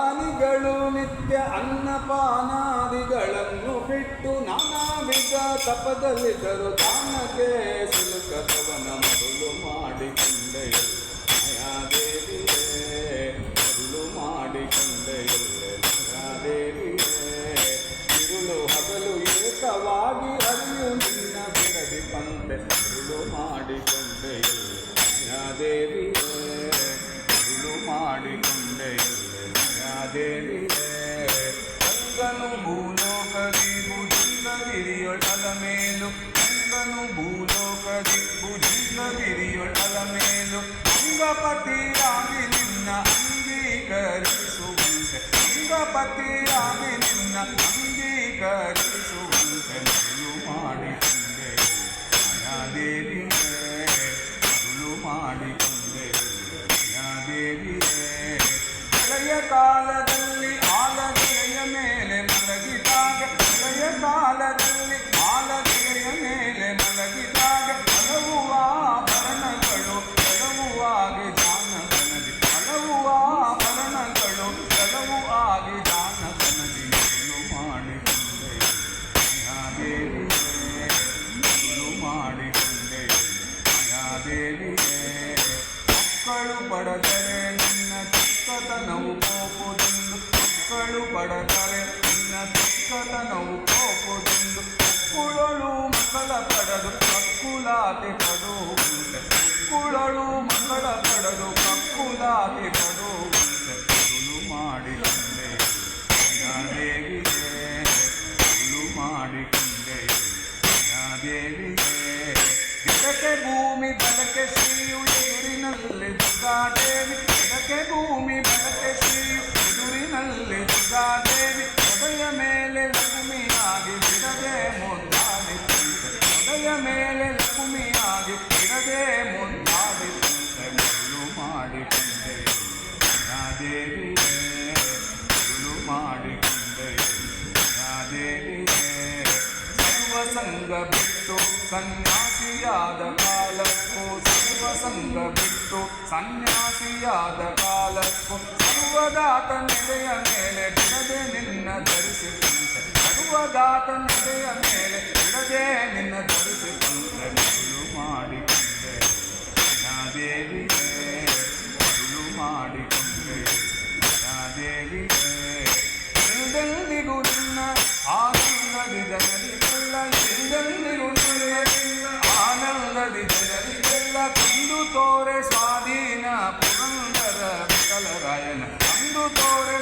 ಜ್ಞಾನಿಗಳು ನಿತ್ಯ ಅನ್ನಪಾನಾದಿಗಳನ್ನು ಬಿಟ್ಟು ನಾನಾ ವಿಧ ತಪದಲ್ಲಿದ್ದರು ದಾನಕ್ಕೆ ಸಿಲುಕದವನ ಮರುಳು ಮಾಡಿಕೊಂಡೆಯಲ್ಲ ಮಾಯಾದೇವಿಯೇ ಮರುಳು ಮಾಡಿಕೊಂಡೆಯಲ್ಲ ಮಾಯಾದೇವಿಯೇ ಇರುಳು ಹಗಲು ಏಕವಾಗಿ ಅರಿಯು ನಿನ್ನ ಬಿಡದಿ ಪಂತೆ ಮರುಳು ಮಾಡಿಕೊಂಡೆಯಲ್ಲ ಮಾಯಾದೇವಿಯೇ ಮರುಳು ಮಾಡಿಕೊಂಡೆಯಲ್ಲ ದೇವಿಯೇ ಗಂಗನು ಭೂಲೋಕದಿ ಭುಜಂಗಗಿರಿಯೊಳಲ ಮೇಲು ಗಂಗನು ಭೂಲೋಕದಿ ಭುಜಂಗಗಿರಿಯೊಳಲ ಮೇಲು ಅಂಗಪತಿಯಾಗಿ ನಿನ್ನ ಅಂಗೀಕರಿಸುವಂತೆ ಅಂಗಪತಿಯಾಗಿ ನಿನ್ನ ಅಂಗೀಕರಿಸುವಂತೆ ಮರುಳು ಮಾಡಿಕೊಂಡೆ ಮಾಯಾದೇವಿಯೇ ಮರುಳು ಮಾಡಿಕೊಂಡೆ ಮಾಯಾದೇವಿಯೇ ಹಳೆಯ ಕಾಲದಲ್ಲಿ ಆಲಗೆಯ ಮೇಲೆ ಮಲಗಿದಾಗ ಹಳೆಯ ಕಾಲದಲ್ಲಿ ಆಲಗೆಯ ಮೇಲೆ ಮಲಗಿದಾಗ ಹಲವು ಆಭರಣಗಳು ಕೆಲವು ಆಗಿ ಜಾನಕನದಿ ಹಲವು ಆಭರಣಗಳು ಕೆಲವು ಆಗಿ ಜಾನಕನದಿ ಮರುಳು ಮಾಡಿಕೊಂಡೆ ಮಾಯಾದೇವಿಯೇ ಮರುಳು ಮಾಡಿಕೊಂಡೆ ಮಾಯಾದೇವಿಯೇ ಮಕ್ಕಳು ಪಡೆದರೆ ನಿನ್ನ ಚಿಕ್ಕತನವು ಕೋಪುದೆಂದು ಮಕ್ಕಳು ಪಡೆದರೆ ನಿನ್ನ ಚಿಕ್ಕತನವು ಕೋಪುದೆಂದು ಮಕ್ಕಳಳು ಮಕ್ಕಳ ಪಡೆದು ಕಕ್ಕುಲಾತಿ ಪಡುವಂತೆ ಮಕ್ಕಳಳು ಮಕ್ಕಳ ಪಡೆದು ಕಕ್ಕುಲಾತಿ ಪಡುವಂತೆ ಮರುಳು ಮಾಡಿಕೊಂಡೆ ಮಾಯಾದೇವಿಯೇ ಮರುಳು ಮಾಡಿಕೊಂಡೆ ಮಾಯಾದೇವಿಯೇ ಇದಕ್ಕೆ ಭೂಮಿ ಬಲಕೆ ಶ್ರೀಯು ಎದುರಿನಲ್ಲಿ ದುರ್ಗಾದೇವಿ ಇದಕ್ಕೆ ಭೂಮಿ ಬಲಕೆ ಶ್ರೀಯು ಎದುರಿನಲ್ಲಿ ದುರ್ಗಾದೇವಿ ಹೃದಯ ಮೇಲೆ ಲಕ್ಷ್ಮಿಯಾಗಿ ಬಿಡದೆ ಮುಂದಾಡಿದಂತೆ ಹೃದಯ ಮೇಲೆ ಲಕ್ಷ್ಮಿಯಾಗಿ ಬಿಡದೆ ಮುಂದಾಡಿದಂತೆ ಮರುಳು ಮಾಡಿಕೊಂಡೆ ಮಾಯಾದೇವಿಯೇ ಮರುಳು ಮಾಡಿಕೊಂಡೆ ಮಾಯಾದೇವಿಯೇ ಸರ್ವಸಂಗ ಬಿಟ್ಟು ಸನ್ಯಾಸಿಯಾದ ಕಾಲಕ್ಕೂ ಸರ್ವಸಂಗ ಬಿಟ್ಟು ಸನ್ಯಾಸಿಯಾದ ಕಾಲಕ್ಕೂ ಸರ್ವದಾತ ನೆಲೆಯ ಮೇಲೆ ಬಿಡದೆ ನಿನ್ನ ಧರಿಸಿಕೊಂಡೆ ಸರ್ವದಾತ ನೆಲೆಯ ಮೇಲೆ ಬಿಡದೆ ನಿನ್ನ ಧರಿಸಿಕೊಂಡೆ ಮರುಳು ಮಾಡಿಕೊಂಡೆ ಮಾಯಾದೇವಿಯೇ ಮರುಳು ಮಾಡಿಕೊಂಡೆ ಮಾಯಾದೇವಿಯೇ ಎಲ್ಲೆಂದಿಗೂ ನಿನ್ನ ಆನಂದದಿ ಜನರಿಗೆಲ್ಲ ಎಲ್ಲೆಂದಿಗೂ ನಿನ್ನ ಆನಂದದಿ ಜನರಿಗೆಲ್ಲ ಕಂಡು ತೋರೆ ಸ್ವಾಧೀನ ಪುರಂದರ ವಿಠಲರಾಯನ ಕಂಡು ತೋರೆ